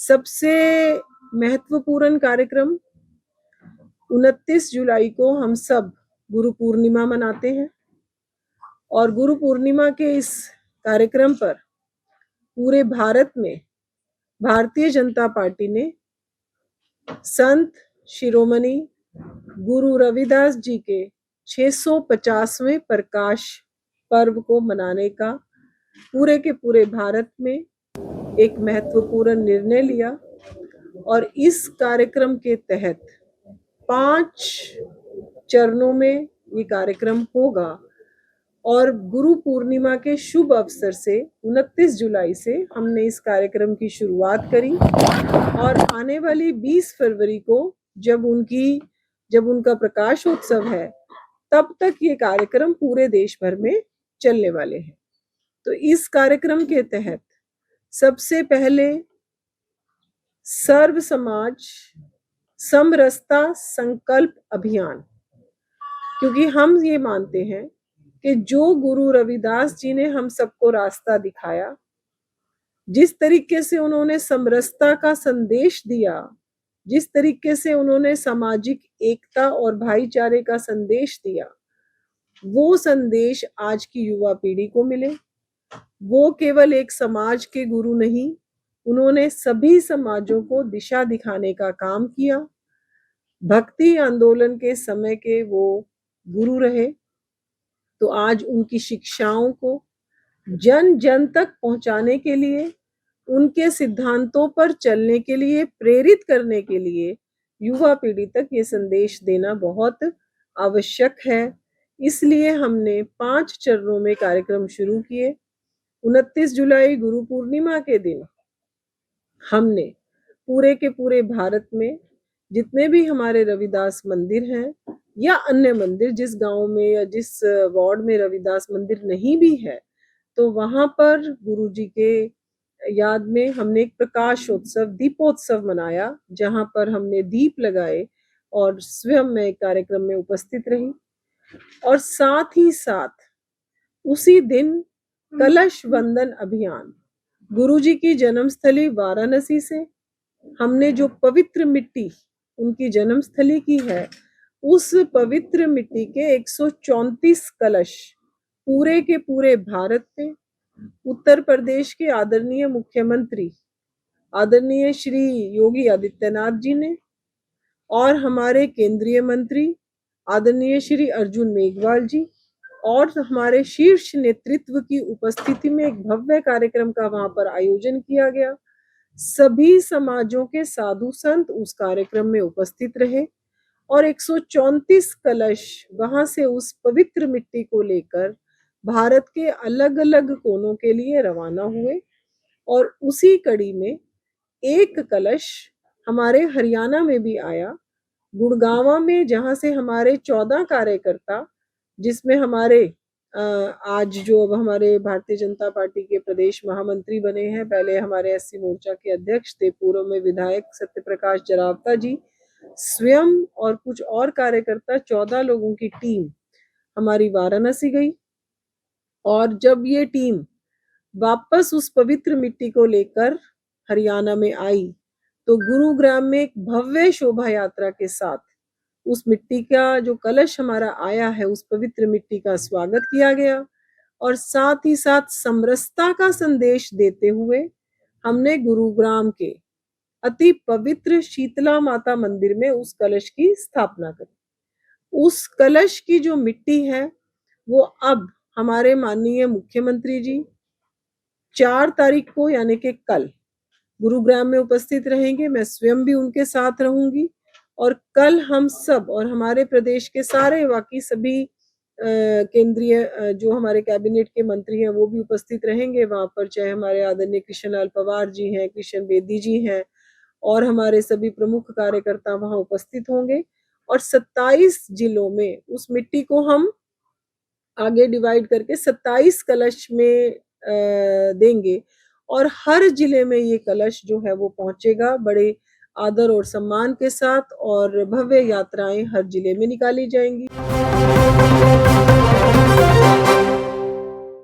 सबसे महत्वपूर्ण कार्यक्रम 29 जुलाई को हम सब गुरु पूर्णिमा मनाते हैं और गुरु पूर्णिमा के इस कार्यक्रम पर पूरे भारत में भारतीय जनता पार्टी ने संत शिरोमणि गुरु रविदास जी के 650वें प्रकाश पर्व को मनाने का पूरे के पूरे भारत में एक महत्वपूर्ण निर्णय लिया और इस कार्यक्रम के तहत 5 चरणों में ये कार्यक्रम होगा और गुरु पूर्णिमा के शुभ अवसर से 29 जुलाई से हमने इस कार्यक्रम की शुरुआत करी और आने वाली 20 फरवरी को जब उनका प्रकाशोत्सव है तब तक ये कार्यक्रम पूरे देश भर में चलने वाले हैं। तो इस कार्यक्रम के तहत सबसे पहले सर्व समाज समरसता संकल्प अभियान, क्योंकि हम ये मानते हैं कि जो गुरु रविदास जी ने हम सबको रास्ता दिखाया, जिस तरीके से उन्होंने समरसता का संदेश दिया, जिस तरीके से उन्होंने सामाजिक एकता और भाईचारे का संदेश दिया, वो संदेश आज की युवा पीढ़ी को मिले। वो केवल एक समाज के गुरु नहीं, उन्होंने सभी समाजों को दिशा दिखाने का काम किया। भक्ति आंदोलन के समय के वो गुरु रहे, तो आज उनकी शिक्षाओं को जन जन तक पहुंचाने के लिए, उनके सिद्धांतों पर चलने के लिए, प्रेरित करने के लिए युवा पीढ़ी तक ये संदेश देना बहुत आवश्यक है। इसलिए हमने 5 चरणों में कार्यक्रम शुरू किए। 29 जुलाई गुरु पूर्णिमा के दिन हमने पूरे के पूरे भारत में जितने भी हमारे रविदास मंदिर हैं या अन्य मंदिर, जिस गांव में या जिस वार्ड में रविदास मंदिर नहीं भी है, तो वहां पर गुरु जी के याद में हमने एक प्रकाशोत्सव दीपोत्सव मनाया, जहां पर हमने दीप लगाए और स्वयं मैं कार्यक्रम में उपस्थित रही। और साथ ही साथ उसी दिन कलश वंदन अभियान, गुरु जी की जन्मस्थली वाराणसी से हमने जो पवित्र मिट्टी उनकी जन्मस्थली की है, उस पवित्र मिट्टी के 134 कलश पूरे के पूरे भारत में उत्तर प्रदेश के आदरणीय मुख्यमंत्री आदरणीय श्री योगी आदित्यनाथ जी ने और हमारे केंद्रीय मंत्री आदरणीय श्री अर्जुन मेघवाल जी और हमारे शीर्ष नेतृत्व की उपस्थिति में एक भव्य कार्यक्रम का वहां पर आयोजन किया गया। सभी समाजों के साधु संत उस कार्यक्रम में उपस्थित रहे और 134 कलश वहां से उस पवित्र मिट्टी को लेकर भारत के अलग अलग कोनों के लिए रवाना हुए। और उसी कड़ी में एक कलश हमारे हरियाणा में भी आया, गुड़गांव में, जहां से हमारे 14 कार्यकर्ता, जिसमें हमारे आज जो अब हमारे भारतीय जनता पार्टी के प्रदेश महामंत्री बने हैं, पहले हमारे एससी मोर्चा के अध्यक्ष थे, पूर्व में विधायक सत्यप्रकाश जरावता जी, स्वयं और कुछ और कार्यकर्ता, 14 लोगों की टीम हमारी वाराणसी गई। और जब ये टीम वापस उस पवित्र मिट्टी को लेकर हरियाणा में आई, तो गुरुग्राम में एक भव्य शोभा यात्रा के साथ उस मिट्टी का जो कलश हमारा आया है, उस पवित्र मिट्टी का स्वागत किया गया और साथ ही साथ समरसता का संदेश देते हुए हमने गुरुग्राम के अति पवित्र शीतला माता मंदिर में उस कलश की स्थापना करी। उस कलश की जो मिट्टी है वो अब हमारे माननीय मुख्यमंत्री जी 4 तारीख को यानी कि कल गुरुग्राम में उपस्थित रहेंगे। मैं स्वयं भी उनके साथ रहूंगी और कल हम सब और हमारे प्रदेश के सारे बाकी सभी केंद्रीय जो हमारे कैबिनेट के मंत्री हैं वो भी उपस्थित रहेंगे वहां पर, चाहे हमारे आदरणीय कृष्णलाल पवार जी हैं, कृष्ण बेदी जी हैं और हमारे सभी प्रमुख कार्यकर्ता वहां उपस्थित होंगे। और 27 जिलों में उस मिट्टी को हम आगे डिवाइड करके 27 कलश में देंगे और हर जिले में ये कलश जो है वो पहुंचेगा बड़े आदर और सम्मान के साथ और भव्य यात्राएं हर जिले में निकाली जाएंगी।